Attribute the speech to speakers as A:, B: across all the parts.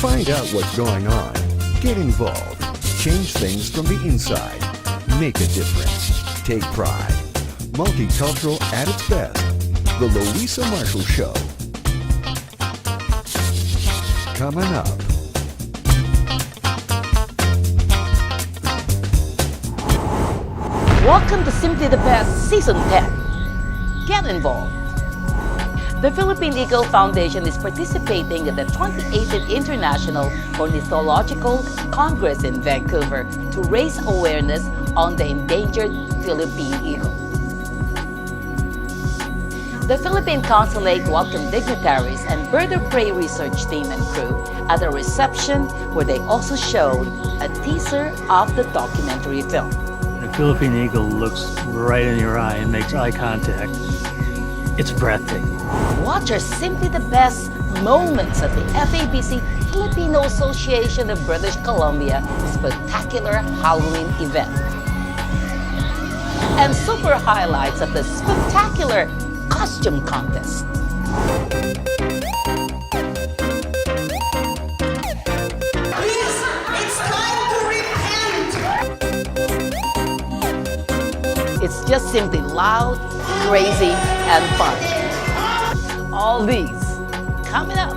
A: Find out what's going on. Get involved. Change things from the inside. Make a difference. Take pride. Multicultural at its best. The Louisa Marshall Show. Coming up.
B: Welcome to Simply the Best Season 10. Get involved. The Philippine Eagle Foundation is participating in the 28th International Ornithological Congress in Vancouver to raise awareness on the endangered Philippine eagle. The Philippine Consulate welcomed dignitaries and bird of prey research team and crew at a reception where they also showed a teaser of the documentary film.
C: The Philippine eagle looks right in your eye and makes eye contact. It's breathtaking.
B: Watch our Simply the Best moments at the FABC Filipino Association of British Columbia Spooktacular Halloween event. And super highlights of the Spooktacular costume contest. It's just simply loud, crazy, and fun. All these coming up.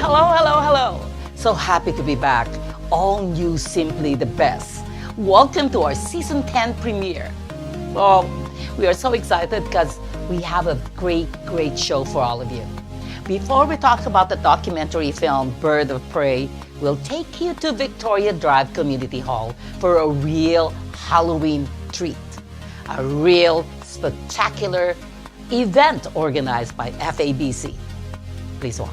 B: Hello. So happy to be back. All new Simply the Best. Welcome to our Season 10 premiere. Oh, we are so excited because we have a great show for all of you. Before we talk about the documentary film Bird of Prey, we'll take you to Victoria Drive Community Hall for a real Halloween treat. A real spectacular event organized by FABC. Please watch.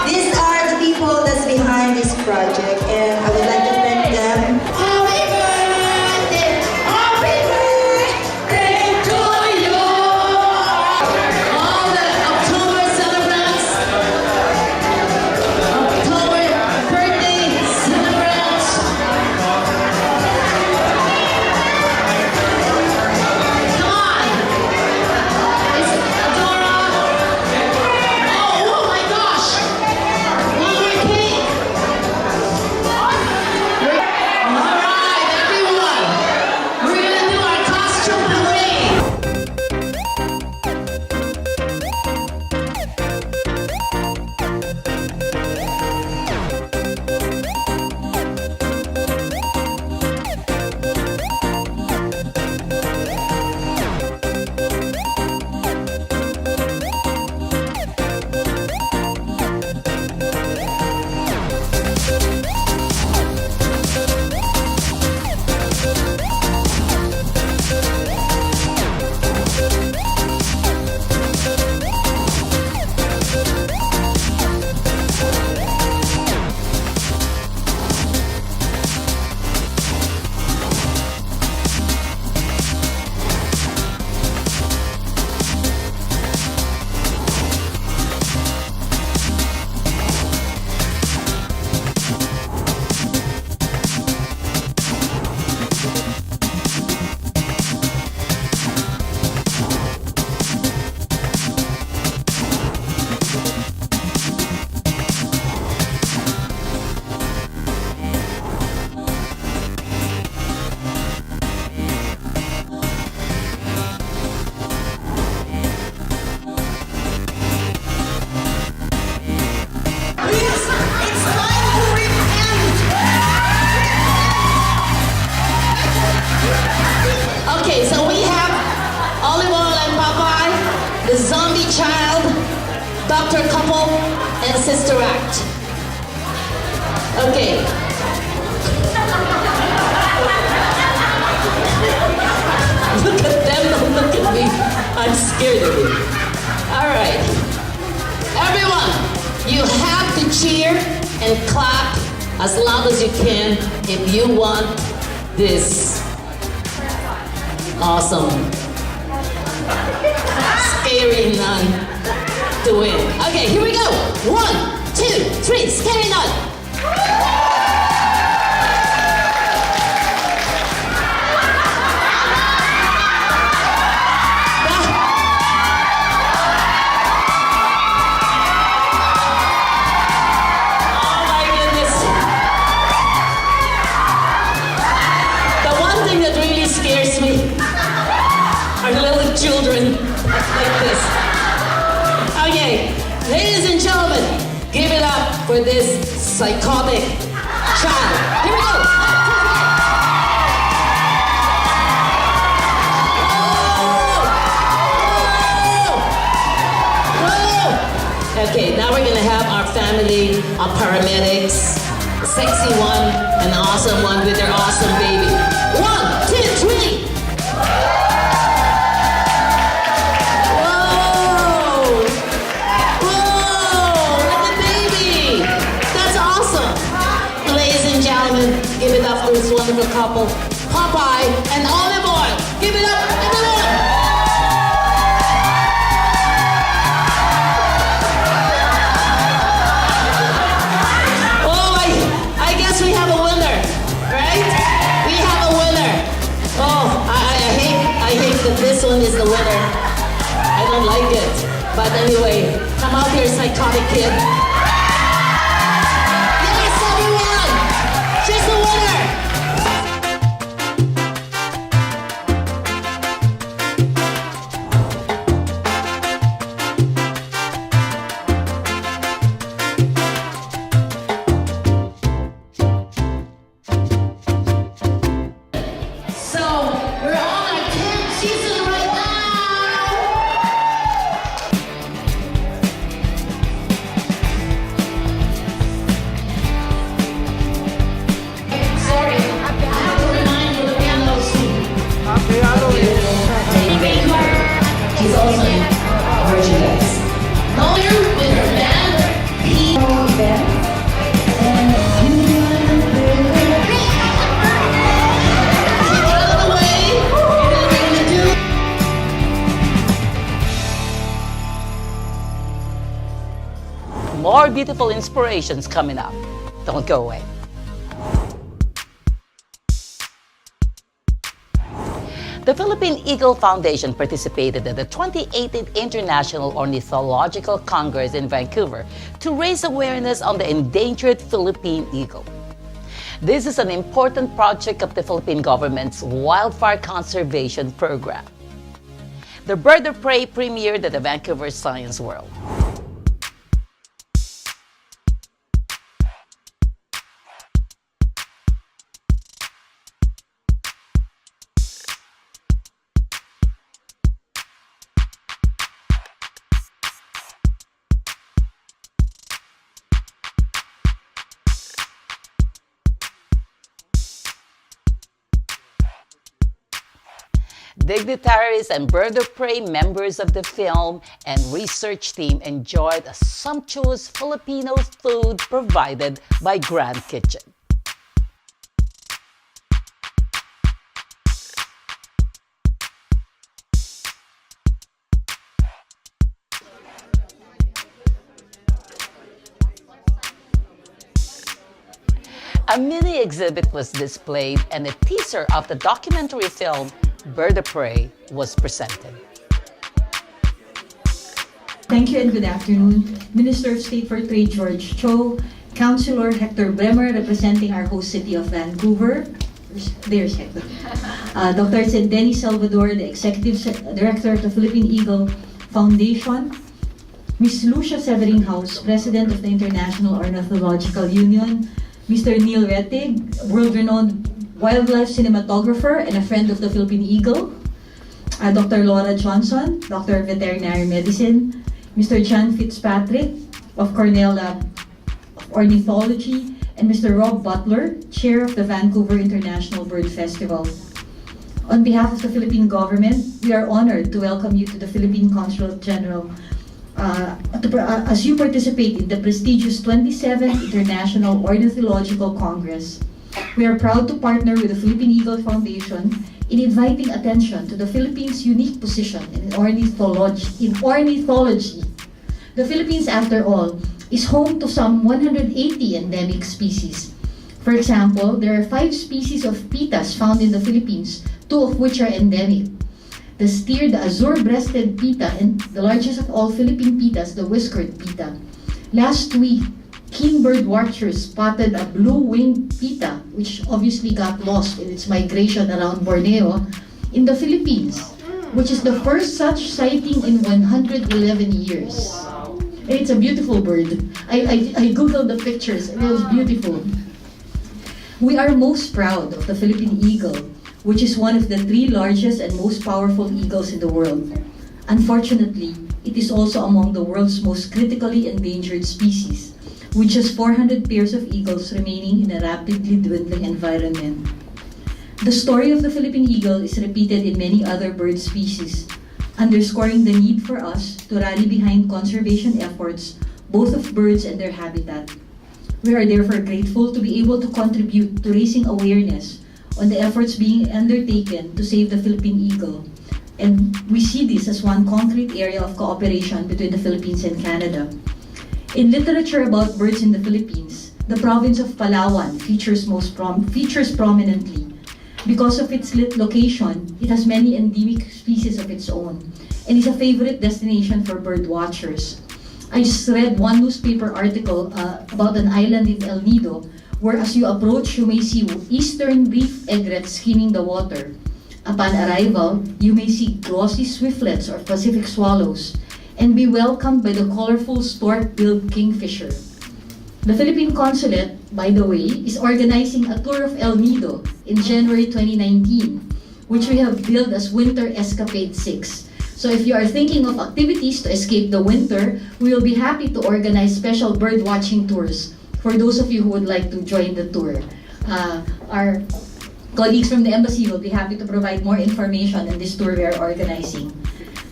D: These are the people that's behind this project, and I would like to thank them. Happy birthday to you! All the October celebrants, October birthday celebrants. Come on! It's Adora. Oh my gosh! One more cake! Alright, everyone! We're gonna do our costume parade! Okay, so we have Olive Oil and Popeye, the Zombie Child, Dr. Couple, and Sister Act. Okay. Look at them as loud as you can if you want this awesome, scary nun to win. Okay, here we go. 1, 2, 3, scary nun. Children like this. Okay, ladies and gentlemen, give it up for this psychotic child. Here we go. Whoa. Okay, now we're gonna have our family of paramedics, a sexy one, and an awesome one with their awesome baby. 1, 2, 3. Give it up for this wonderful couple, Popeye and Olive Oil. Give it up, everyone! Oh, I guess we have a winner, right? We have a winner. Oh, I hate that this one is the winner. I don't like it. But anyway, come out here, psychotic kid. She's the winner! So, we're on our 10th season right now! Sorry, I have to remind you the piano scene. He's also in merchandise. Collier with her band, Keep out of the way. We're gonna do.
B: More beautiful inspirations coming up. Don't go away. The Philippine Eagle Foundation participated in the 2018 International Ornithological Congress in Vancouver to raise awareness on the endangered Philippine eagle. This is an important project of the Philippine government's wildfire conservation program. The Bird of Prey premiered at the Vancouver Science World. Dignitaries and Bird of Prey members of the film and research team enjoyed a sumptuous Filipino food provided by Grand Kitchen. A mini exhibit was displayed and a teaser of the documentary film Bird of Prey was presented.
E: Thank you and good afternoon. Minister of State for Trade George Cho, Councilor Hector Bremer representing our host city of Vancouver. There's Hector. Dr. Denny Salvador, the Executive Director of the Philippine Eagle Foundation. Ms. Lucia Severinghaus, President of the International Ornithological Union. Mr. Neil Rettig, world-renowned wildlife cinematographer and a friend of the Philippine Eagle. Dr. Laura Johnson, Doctor of Veterinary Medicine. Mr. John Fitzpatrick of Cornell Lab of Ornithology. And Mr. Rob Butler, Chair of the Vancouver International Bird Festival. On behalf of the Philippine government, we are honored to welcome you to the Philippine Consulate General as you participate in the prestigious 27th International Ornithological Congress. We are proud to partner with the Philippine Eagle Foundation in inviting attention to the Philippines' unique position in ornithology. The Philippines, after all, is home to some 180 endemic species. For example, there are 5 species of pitas found in the Philippines, 2 of which are endemic. The steer, the azure-breasted pita, and the largest of all Philippine pitas, the whiskered pita. Last week, keen bird watchers spotted a blue-winged pita, which obviously got lost in its migration around Borneo, in the Philippines, which is the first such sighting in 111 years. And it's a beautiful bird. I googled the pictures, and it was beautiful. We are most proud of the Philippine eagle, which is one of the 3 largest and most powerful eagles in the world. Unfortunately, it is also among the world's most critically endangered species, with just 400 pairs of eagles remaining in a rapidly dwindling environment. The story of the Philippine eagle is repeated in many other bird species, underscoring the need for us to rally behind conservation efforts, both of birds and their habitat. We are therefore grateful to be able to contribute to raising awareness on the efforts being undertaken to save the Philippine eagle. And we see this as one concrete area of cooperation between the Philippines and Canada. In literature about birds in the Philippines, the province of Palawan features prominently. Because of its location, it has many endemic species of its own and is a favorite destination for bird watchers. I just read one newspaper article about an island in El Nido where as you approach, you may see eastern reef egrets skimming the water. Upon arrival, you may see glossy swiftlets or Pacific swallows and be welcomed by the colorful stork-billed kingfisher. The Philippine Consulate, by the way, is organizing a tour of El Nido in January 2019, which we have billed as Winter Escapade 6. So if you are thinking of activities to escape the winter, we will be happy to organize special bird watching tours for those of you who would like to join the tour. Our colleagues from the embassy will be happy to provide more information on this tour we are organizing.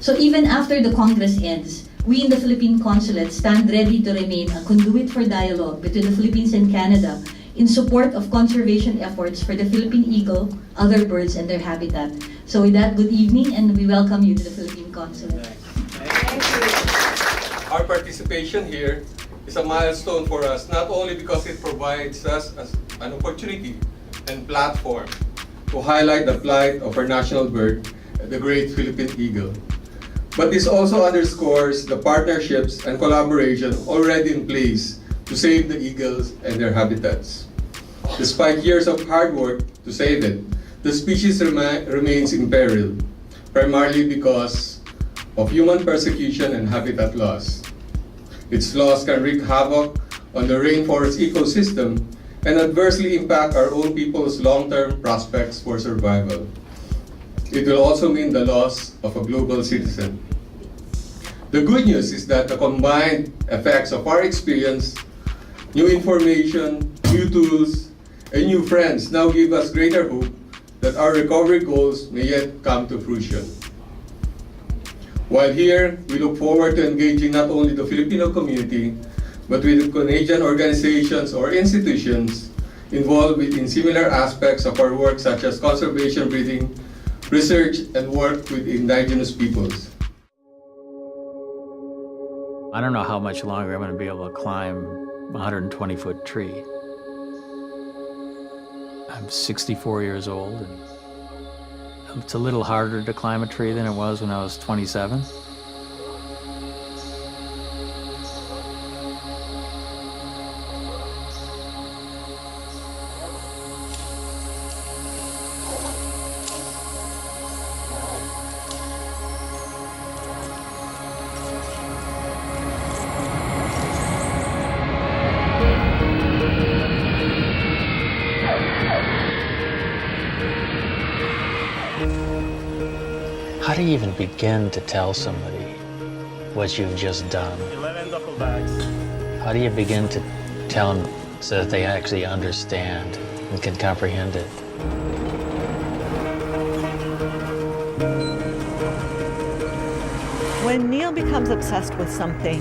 E: So even after the Congress ends, we in the Philippine Consulate stand ready to remain a conduit for dialogue between the Philippines and Canada in support of conservation efforts for the Philippine eagle, other birds, and their habitat. So with that, good evening, and we welcome you to the Philippine Consulate.
F: Thank you. Our participation here is a milestone for us, not only because it provides us as an opportunity and platform to highlight the plight of our national bird, the great Philippine eagle, but this also underscores the partnerships and collaboration already in place to save the eagles and their habitats. Despite years of hard work to save it, the species remains in peril, primarily because of human persecution and habitat loss. Its loss can wreak havoc on the rainforest ecosystem and adversely impact our own people's long-term prospects for survival. It will also mean the loss of a global citizen. The good news is that the combined effects of our experience, new information, new tools, and new friends now give us greater hope that our recovery goals may yet come to fruition. While here, we look forward to engaging not only the Filipino community, but with Canadian organizations or institutions involved in similar aspects of our work, such as conservation breeding, research, and work with indigenous peoples.
C: I don't know how much longer I'm going to be able to climb a 120-foot tree. I'm 64 years old, and it's a little harder to climb a tree than it was when I was 27. How do you even begin to tell somebody what you've just done?
G: 11 duffel bags.
C: How do you begin to tell them so that they actually understand and can comprehend it?
G: When Neil becomes obsessed with something,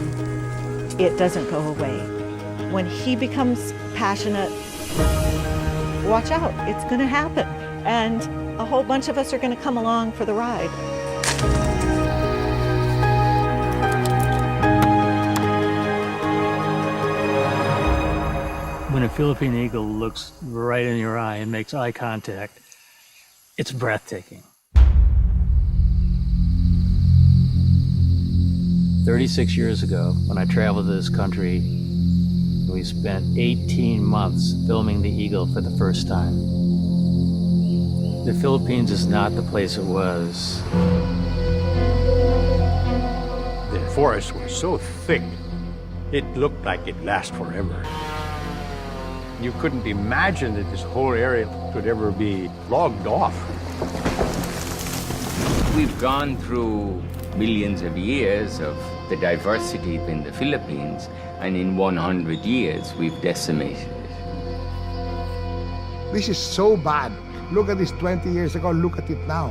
G: it doesn't go away. When he becomes passionate, watch out, it's going to happen. And a whole bunch of us are going to come along for the ride.
C: When a Philippine eagle looks right in your eye and makes eye contact, it's breathtaking. 36 years ago, when I traveled to this country, we spent 18 months filming the eagle for the first time. The Philippines is not the place it was.
H: The forests were so thick, it looked like it'd last forever. You couldn't imagine that this whole area could ever be logged off.
I: We've gone through millions of years of the diversity in the Philippines, and in 100 years, we've decimated it.
J: This is so bad. Look at this 20 years ago, look at it now.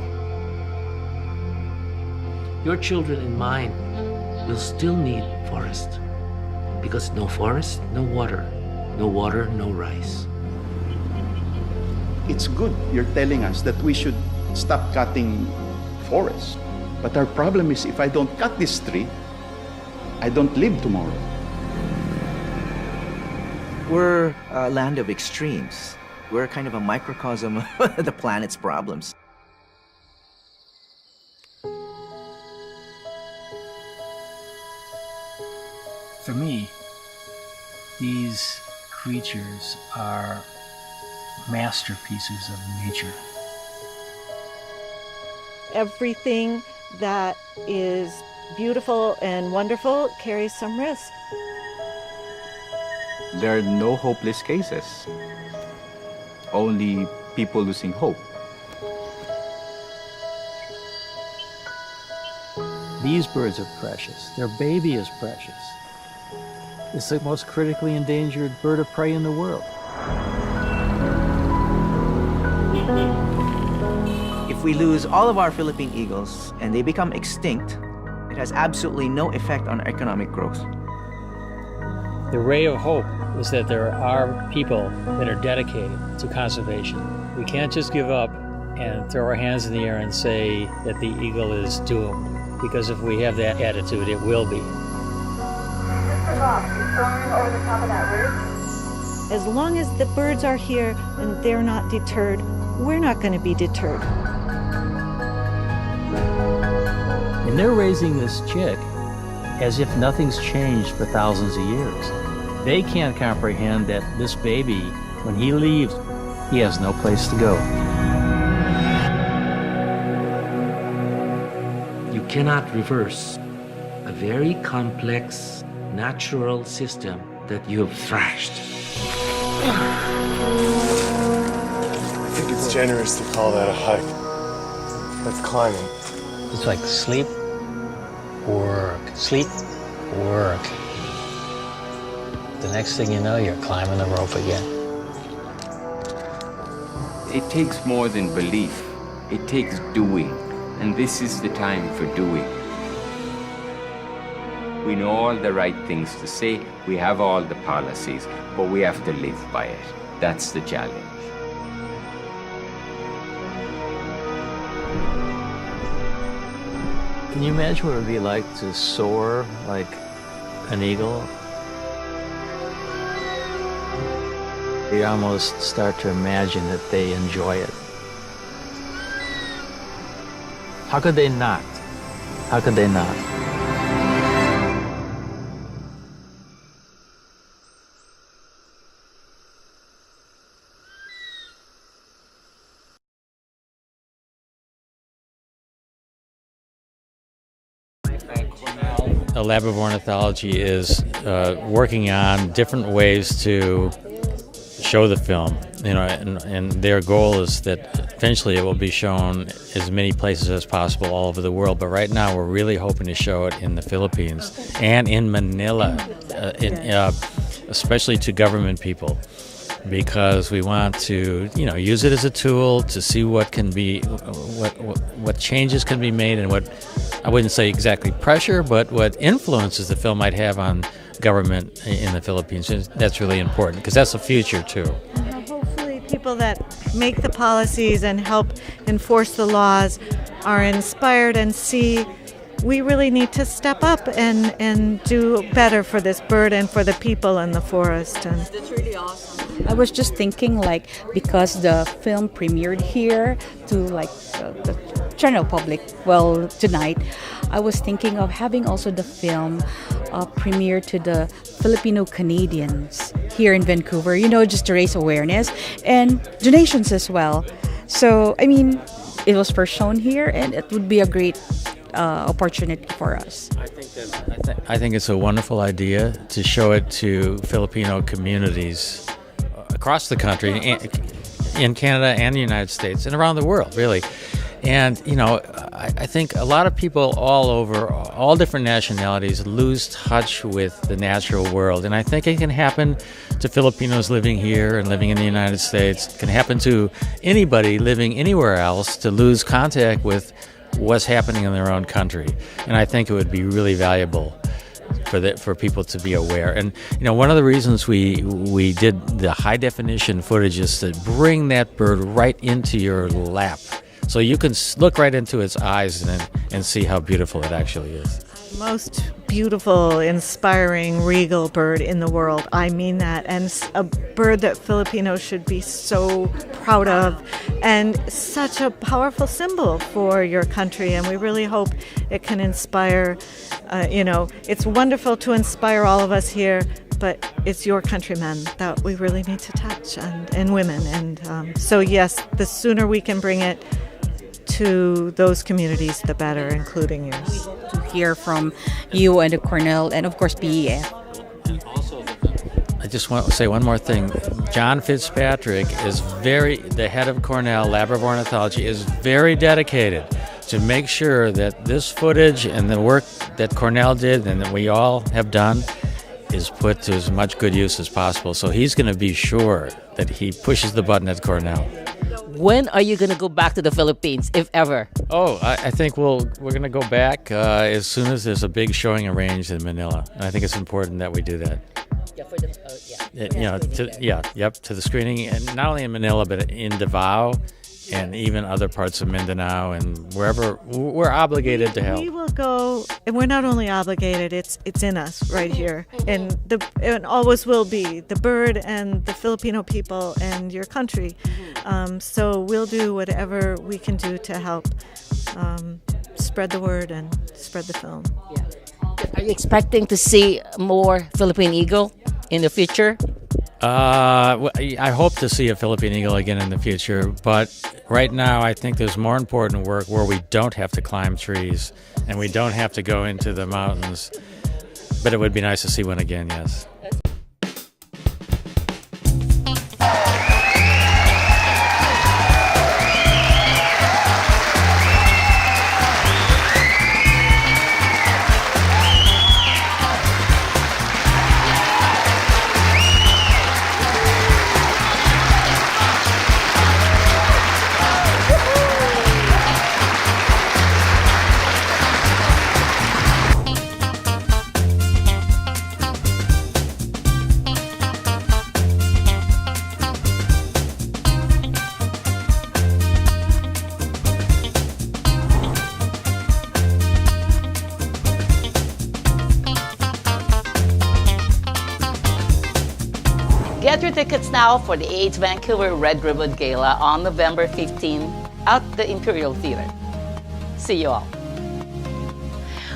K: Your children and mine will still need forest, because no forest, no water. No water, no rice.
L: It's good you're telling us that we should stop cutting forests. But our problem is if I don't cut this tree, I don't live tomorrow.
M: We're a land of extremes. We're kind of a microcosm of the planet's problems.
C: For me, these creatures are masterpieces of nature.
G: Everything that is beautiful and wonderful carries some risk.
N: There are no hopeless cases, only people losing hope.
C: These birds are precious. Their baby is precious. It's the most critically endangered bird of prey in the world.
M: If we lose all of our Philippine eagles and they become extinct, it has absolutely no effect on economic growth.
C: The ray of hope is that there are people that are dedicated to conservation. We can't just give up and throw our hands in the air and say that the eagle is doomed, because if we have that attitude, it will be.
G: Over the top of that ridge. As long as the birds are here and they're not deterred, we're not going to be deterred.
C: And they're raising this chick as if nothing's changed for thousands of years. They can't comprehend that this baby, when he leaves, he has no place to go.
K: You cannot reverse a very complex natural system that you have thrashed.
O: I think it's generous to call that a hike. That's climbing.
C: It's like sleep, work, sleep, work. The next thing you know, you're climbing the rope again.
I: It takes more than belief. It takes doing. And this is the time for doing. We know all the right things to say, we have all the policies, but we have to live by it. That's the challenge.
C: Can you imagine what it would be like to soar like an eagle? You almost start to imagine that they enjoy it. How could they not? How could they not? The Lab of Ornithology is working on different ways to show the film, and their goal is that eventually it will be shown as many places as possible all over the world. But right now, we're really hoping to show it in the Philippines and in Manila, especially to government people, because we want to, use it as a tool to see what can be, what changes can be made, and what I wouldn't say exactly pressure, but what influences the film might have on government in the Philippines. And that's really important because that's the future too.
G: Hopefully people that make the policies and help enforce the laws are inspired and see we really need to step up and do better for this bird and for the people in the forest. And
P: that's really awesome. I was just thinking, like, because the film premiered here to like the general public, well, tonight, I was thinking of having also the film premiere to the Filipino Canadians here in Vancouver, you know, just to raise awareness and donations as well. So, I mean, it was first shown here and it would be a great opportunity for us.
C: I think it's a wonderful idea to show it to Filipino communities across the country, in Canada and the United States, and around the world, really. And, you know, I think a lot of people all over, all different nationalities, lose touch with the natural world. And I think it can happen to Filipinos living here and living in the United States. It can happen to anybody living anywhere else to lose contact with what's happening in their own country. And I think it would be really valuable for people to be aware. And, you know, one of the reasons we did the high definition footage is to bring that bird right into your lap. So you can look right into its eyes and see how beautiful it actually is.
G: Most beautiful, inspiring, regal bird in the world. I mean that. And a bird that Filipinos should be so proud of, and such a powerful symbol for your country. And we really hope it can inspire, you know, it's wonderful to inspire all of us here, but it's your countrymen that we really need to touch, and women. And so yes, the sooner we can bring it to those communities, the better, including yours.
P: We hope to hear from you and the Cornell and, of course, PEF.
C: I just want to say one more thing. John Fitzpatrick is the head of Cornell Lab of Ornithology, is very dedicated to make sure that this footage and the work that Cornell did and that we all have done is put to as much good use as possible. So he's going to be sure that he pushes the button at Cornell.
B: When are you going to go back to the Philippines, if ever?
C: Oh, I think we're going to go back as soon as there's a big showing arranged in Manila. And I think it's important that we do that.
B: Yeah, for the
C: to the screening, and not only in Manila but in Davao and even other parts of Mindanao and wherever we're obligated to help.
G: We will go, and we're not only obligated; it's in us right here, and always will be the bird and the Filipino people and your country. So we'll do whatever we can do to help spread the word and spread the film.
B: Yeah. Are you expecting to see more Philippine eagle in the future?
C: I hope to see a Philippine eagle again in the future, but right now I think there's more important work where we don't have to climb trees and we don't have to go into the mountains. But it would be nice to see one again, yes.
B: Get your tickets now for the 8th Vancouver Red Ribbon Gala on November 15 at the Imperial Theatre. See you all.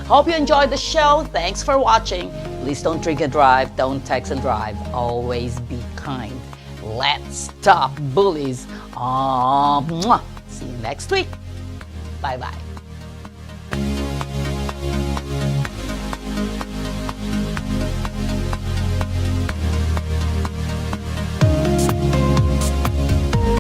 B: Hope you enjoyed the show. Thanks for watching. Please don't drink and drive. Don't text and drive. Always be kind. Let's stop bullies. See you next week. Bye-bye.